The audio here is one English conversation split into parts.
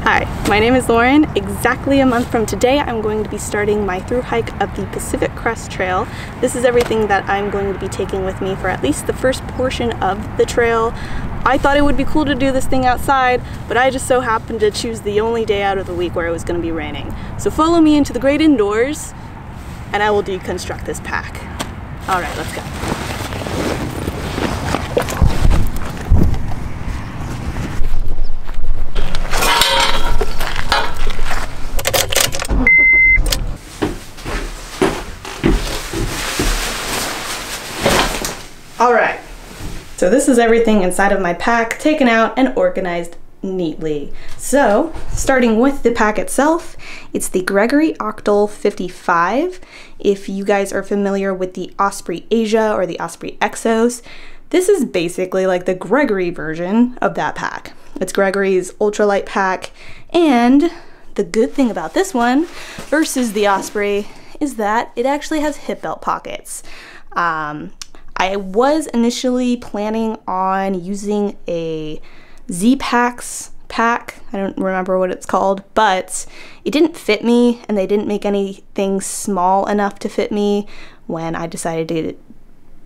Hi, my name is Lauren. Exactly a month from today, I'm going to be starting my through hike of the Pacific Crest Trail. This is everything that I'm going to be taking with me for at least the first portion of the trail. I thought it would be cool to do this thing outside, but I just so happened to choose the only day out of the week where it was going to be raining. So follow me into the great indoors, and I will deconstruct this pack. All right, let's go. Alright, so this is everything inside of my pack, taken out and organized neatly. So, starting with the pack itself, it's the Gregory Octal 55. If you guys are familiar with the Osprey Asia or the Osprey Exos, this is basically like the Gregory version of that pack. It's Gregory's ultralight pack, and the good thing about this one versus the Osprey is that it actually has hip belt pockets. I was initially planning on using a Z-Packs pack. I don't remember what it's called, but it didn't fit me, and they didn't make anything small enough to fit me when I decided to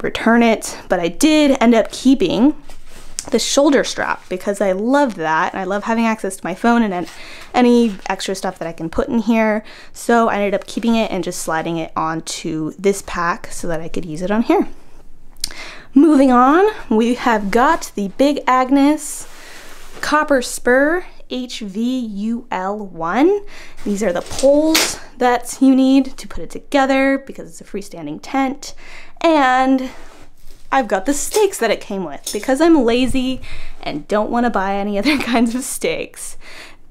return it. But I did end up keeping the shoulder strap because I love that, and I love having access to my phone and any extra stuff that I can put in here. So I ended up keeping it and just sliding it onto this pack so that I could use it on here. Moving on, we have got the Big Agnes Copper Spur HVUL1. These are the poles that you need to put it together because it's a freestanding tent. And I've got the stakes that it came with because I'm lazy and don't want to buy any other kinds of stakes.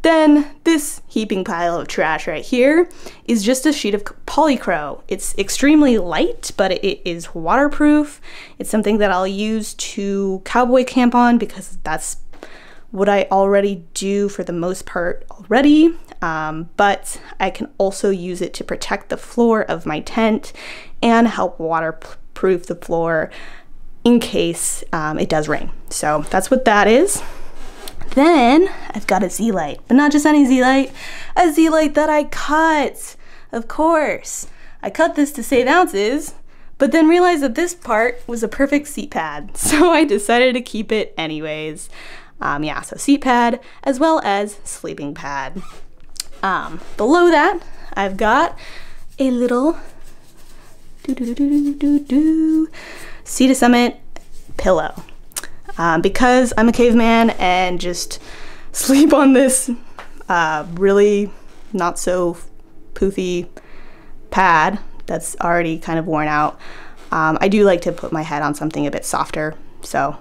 Then this heaping pile of trash right here is just a sheet of polycro. It's extremely light, but it is waterproof. It's something that I'll use to cowboy camp on because that's what I already do for the most part already. But I can also use it to protect the floor of my tent and help waterproof the floor in case it does rain. So that's what that is. Then I've got a Z-Light, but not just any Z-Light, a Z-Light that I cut. Of course, I cut this to save ounces, but then realized that this part was a perfect seat pad, so I decided to keep it anyways. Yeah, so seat pad as well as sleeping pad. Below that, I've got a little Sea to Summit pillow. Because I'm a caveman and just sleep on this really not so poofy pad that's already kind of worn out, I do like to put my head on something a bit softer, so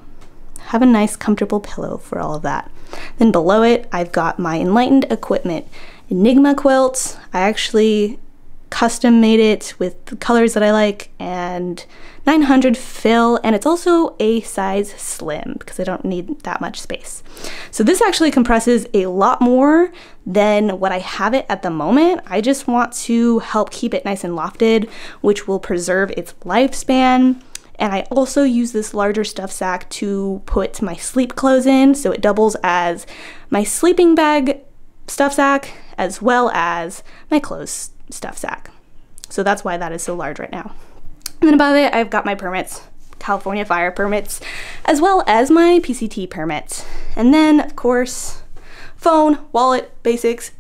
have a nice comfortable pillow for all of that. Then below it, I've got my Enlightened Equipment Enigma quilt. I actually custom made it with the colors that I like and 900 fill, and it's also a size slim because I don't need that much space. So this actually compresses a lot more than what I have it at the moment. I just want to help keep it nice and lofted, which will preserve its lifespan. And I also use this larger stuff sack to put my sleep clothes in, so it doubles as my sleeping bag stuff sack as well as my clothes stuff sack. So that's why that is so large right now. And then above it, I've got my permits, California fire permits, as well as my PCT permits. And then, of course, phone, wallet, basics,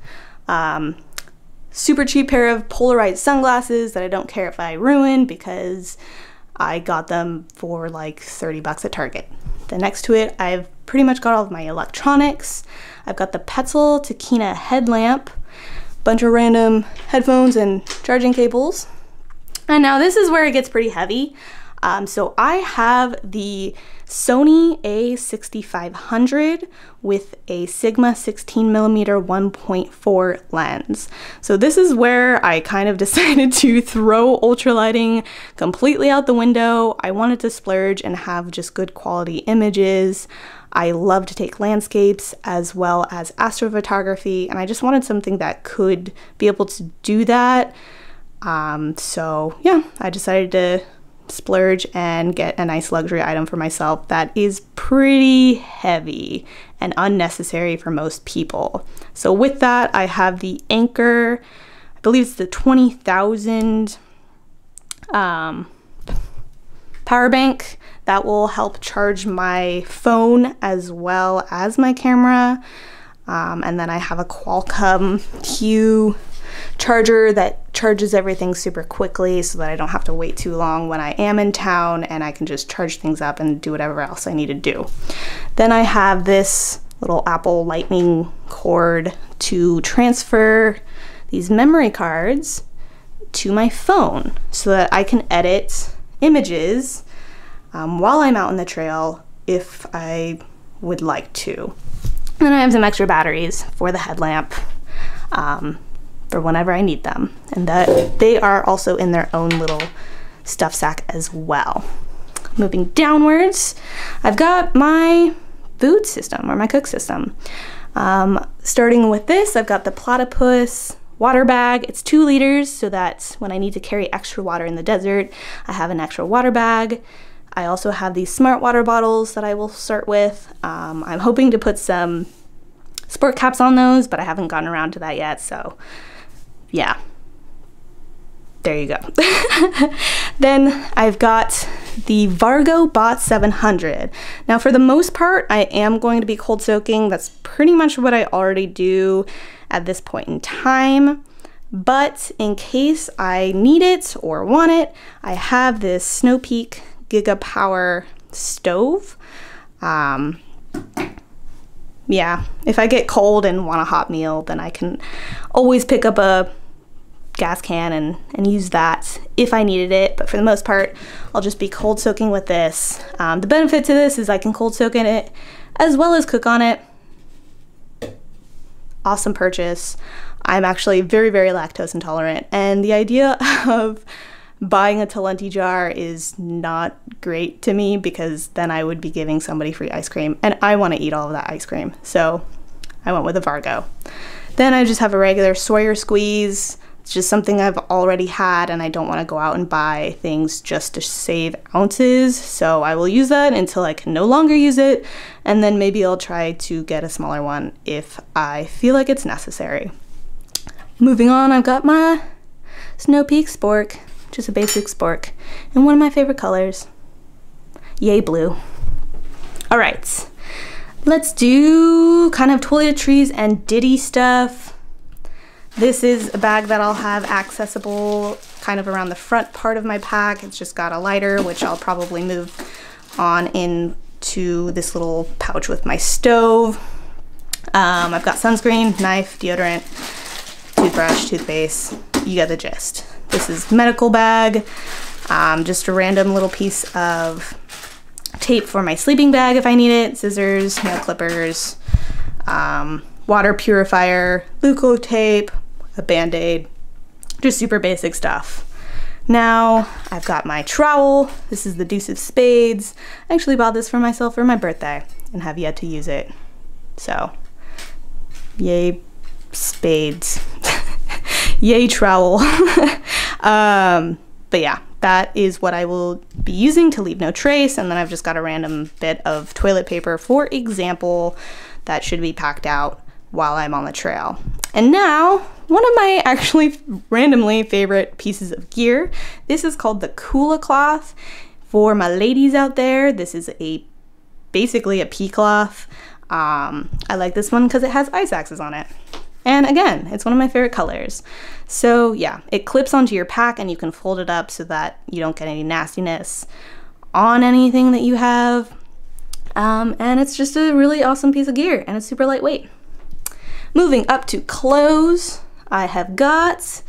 super cheap pair of polarized sunglasses that I don't care if I ruin because I got them for like 30 bucks at Target. Then next to it, I've pretty much got all of my electronics. I've got the Petzl Takina headlamp, bunch of random headphones and charging cables. And now this is where it gets pretty heavy. So I have the Sony A6500 with a Sigma 16mm 1.4 lens. So this is where I kind of decided to throw ultralighting completely out the window. I wanted to splurge and have just good quality images. I love to take landscapes as well as astrophotography, and I just wanted something that could be able to do that. So yeah, I decided to splurge and get a nice luxury item for myself that is pretty heavy and unnecessary for most people. So with that, I have the Anker, I believe it's the 20,000 power bank that will help charge my phone as well as my camera. And then I have a Qualcomm Q charger that charges everything super quickly so that I don't have to wait too long when I am in town, and I can just charge things up and do whatever else I need to do. Then I have this little Apple Lightning cord to transfer these memory cards to my phone so that I can edit images while I'm out on the trail if I would like to. And then I have some extra batteries for the headlamp for whenever I need them. And that they are also in their own little stuff sack as well. Moving downwards, I've got my food system or my cook system. Starting with this, I've got the Platypus water bag. It's 2 liters so that when I need to carry extra water in the desert, I have an extra water bag. I also have these smart water bottles that I will start with. I'm hoping to put some sport caps on those, but I haven't gotten around to that yet, so yeah. There you go. Then I've got the Vargo Bot 700. Now for the most part, I am going to be cold soaking. That's pretty much what I already do at this point in time. But in case I need it or want it, I have this Snow Peak Giga Power stove. Yeah, if I get cold and want a hot meal, then I can always pick up a gas can and use that if I needed it. But for the most part, I'll just be cold soaking with this. The benefit to this is I can cold soak in it as well as cook on it. Awesome purchase. I'm actually very, very lactose intolerant, and the idea of buying a Talenti jar is not great to me because then I would be giving somebody free ice cream, and I want to eat all of that ice cream. So I went with a Vargo. Then I just have a regular Sawyer squeeze. It's just something I've already had, and I don't want to go out and buy things just to save ounces. So I will use that until I can no longer use it, and then maybe I'll try to get a smaller one if I feel like it's necessary. Moving on, I've got my Snow Peak Spork, just a basic spork, and one of my favorite colors, yay blue. All right, let's do kind of toiletries and ditty stuff. This is a bag that I'll have accessible kind of around the front part of my pack. It's just got a lighter, which I'll probably move on into this little pouch with my stove. I've got sunscreen, knife, deodorant, toothbrush, toothpaste. You get the gist. This is medical bag, just a random little piece of tape for my sleeping bag if I need it, scissors, nail clippers, water purifier, Leuco tape, a band-aid, just super basic stuff. Now I've got my trowel. This is the Deuce of Spades. I actually bought this for myself for my birthday and have yet to use it. So, yay spades. Yay trowel. But yeah, that is what I will be using to leave no trace. And then I've just got a random bit of toilet paper, for example, that should be packed out while I'm on the trail. And now, one of my actually randomly favorite pieces of gear. This is called the Kula cloth. For my ladies out there, this is basically a pea cloth. I like this one because it has ice axes on it. And again, it's one of my favorite colors. So yeah, it clips onto your pack and you can fold it up so that you don't get any nastiness on anything that you have. And it's just a really awesome piece of gear, and it's super lightweight. Moving up to clothes, I have got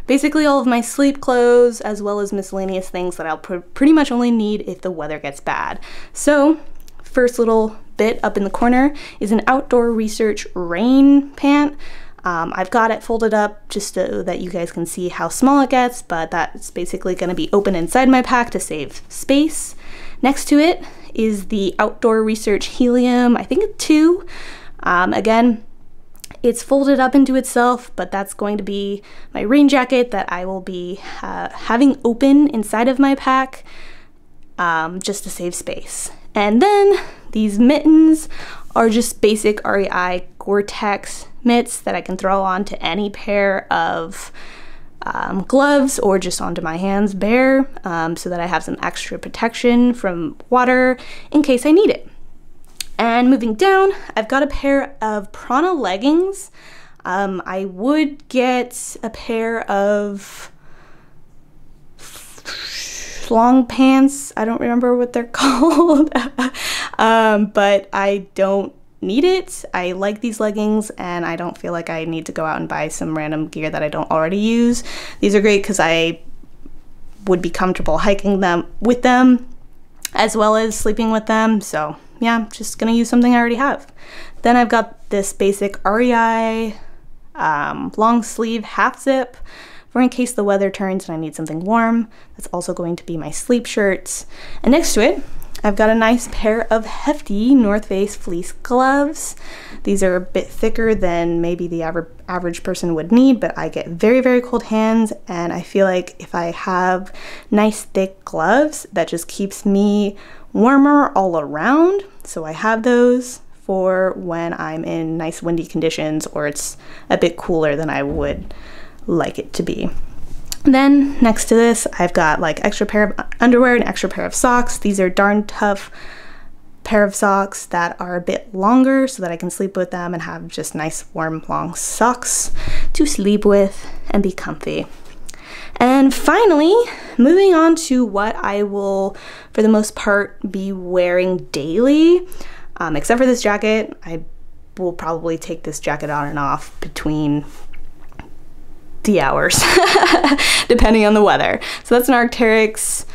basically all of my sleep clothes as well as miscellaneous things that I'll pretty much only need if the weather gets bad. So first little bit up in the corner is an Outdoor Research rain pant. I've got it folded up just so that you guys can see how small it gets, but that's basically going to be open inside my pack to save space. Next to it is the Outdoor Research Helium, I think it's 2. Again, it's folded up into itself, but that's going to be my rain jacket that I will be having open inside of my pack just to save space. And then these mittens are just basic REI Gore-Tex mitts that I can throw onto any pair of gloves or just onto my hands bare, so that I have some extra protection from water in case I need it. And moving down, I've got a pair of Prana leggings. I would get a pair of long pants. I don't remember what they're called, but I don't need it. I like these leggings and I don't feel like I need to go out and buy some random gear that I don't already use. These are great because I would be comfortable hiking with them as well as sleeping with them. So yeah, I'm just gonna use something I already have. Then I've got this basic REI long sleeve half zip for in case the weather turns and I need something warm. That's also going to be my sleep shirts. And next to it, I've got a nice pair of hefty North Face fleece gloves. These are a bit thicker than maybe the average person would need, but I get very, very cold hands, and I feel like if I have nice thick gloves, that just keeps me warmer all around. So I have those for when I'm in nice windy conditions or it's a bit cooler than I would like it to be. Then next to this, I've got like extra pair of underwear and extra pair of socks. These are darn tough pair of socks that are a bit longer so that I can sleep with them and have just nice warm long socks to sleep with and be comfy. And finally, moving on to what I will for the most part be wearing daily, except for this jacket. I will probably take this jacket on and off between the hours depending on the weather. So that's an Arc'teryx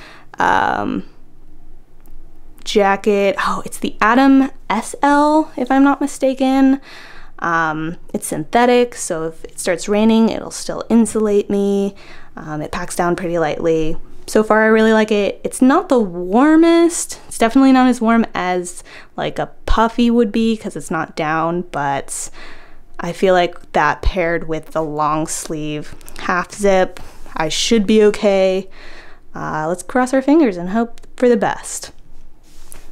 jacket. Oh, it's the Atom SL if I'm not mistaken. It's synthetic, so if it starts raining it'll still insulate me. It packs down pretty lightly. So far I really like it. It's not the warmest. It's definitely not as warm as like a puffy would be because it's not down, but I feel like that paired with the long sleeve half zip, I should be okay. Let's cross our fingers and hope for the best.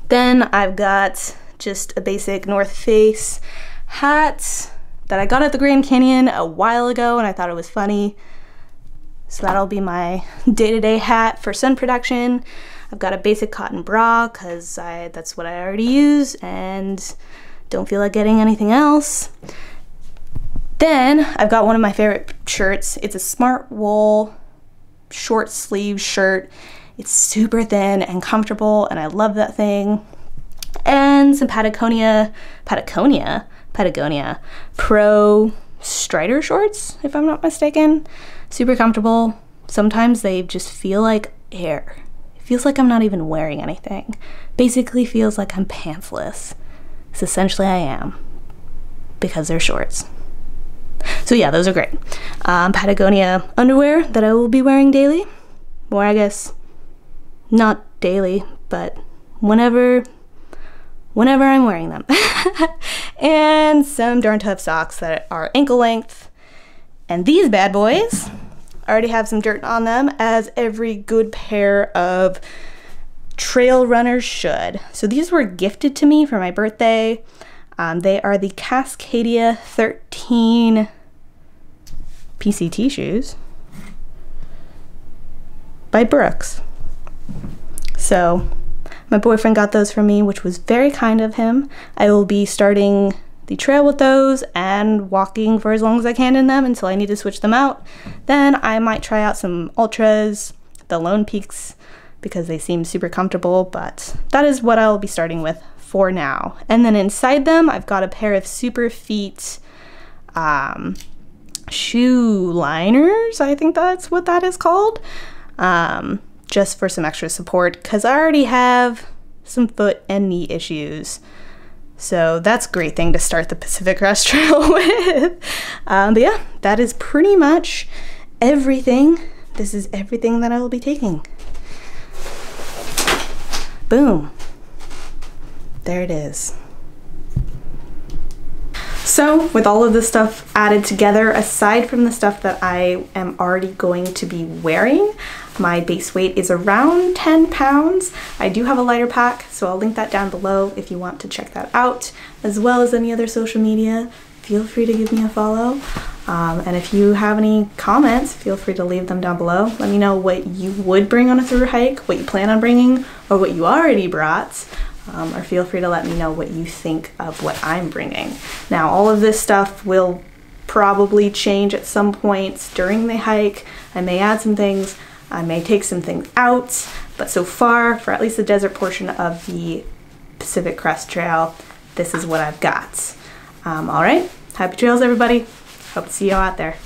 Then I've got just a basic North Face hat that I got at the Grand Canyon a while ago and I thought it was funny. So that'll be my day-to-day hat for sun protection. I've got a basic cotton bra because that's what I already use and don't feel like getting anything else. Then I've got one of my favorite shirts. It's a Smart Wool short sleeve shirt. It's super thin and comfortable and I love that thing. And some Patagonia Pro Strider shorts, if I'm not mistaken. Super comfortable. Sometimes they just feel like air. It feels like I'm not even wearing anything. Basically feels like I'm pantsless. So essentially I am, because they're shorts. So yeah, those are great. Patagonia underwear that I will be wearing daily. Or I guess not daily, but whenever I'm wearing them. And some darn tough socks that are ankle length. And these bad boys already have some dirt on them, as every good pair of trail runners should. So these were gifted to me for my birthday. They are the Cascadia 13 PCT shoes by Brooks. So my boyfriend got those for me, which was very kind of him. I will be starting the trail with those and walking for as long as I can in them until I need to switch them out. Then I might try out some Ultras, the Lone Peaks, because they seem super comfortable, but that is what I'll be starting with for now. And then inside them, I've got a pair of Super Feet shoe liners. I think that's what that is called. Just for some extra support, because I already have some foot and knee issues. So that's a great thing to start the Pacific Crest Trail with. But yeah, that is pretty much everything. This is everything that I will be taking. Boom. There it is. So with all of this stuff added together, aside from the stuff that I am already going to be wearing, my base weight is around 10 pounds. I do have a lighter pack, so I'll link that down below if you want to check that out, as well as any other social media. Feel free to give me a follow. And if you have any comments, feel free to leave them down below. Let me know what you would bring on a through hike, what you plan on bringing, or what you already brought. Or feel free to let me know what you think of what I'm bringing. Now, all of this stuff will probably change at some points during the hike. I may add some things, I may take some things out, but so far, for at least the desert portion of the Pacific Crest Trail, this is what I've got. All right, happy trails, everybody. Hope to see you out there.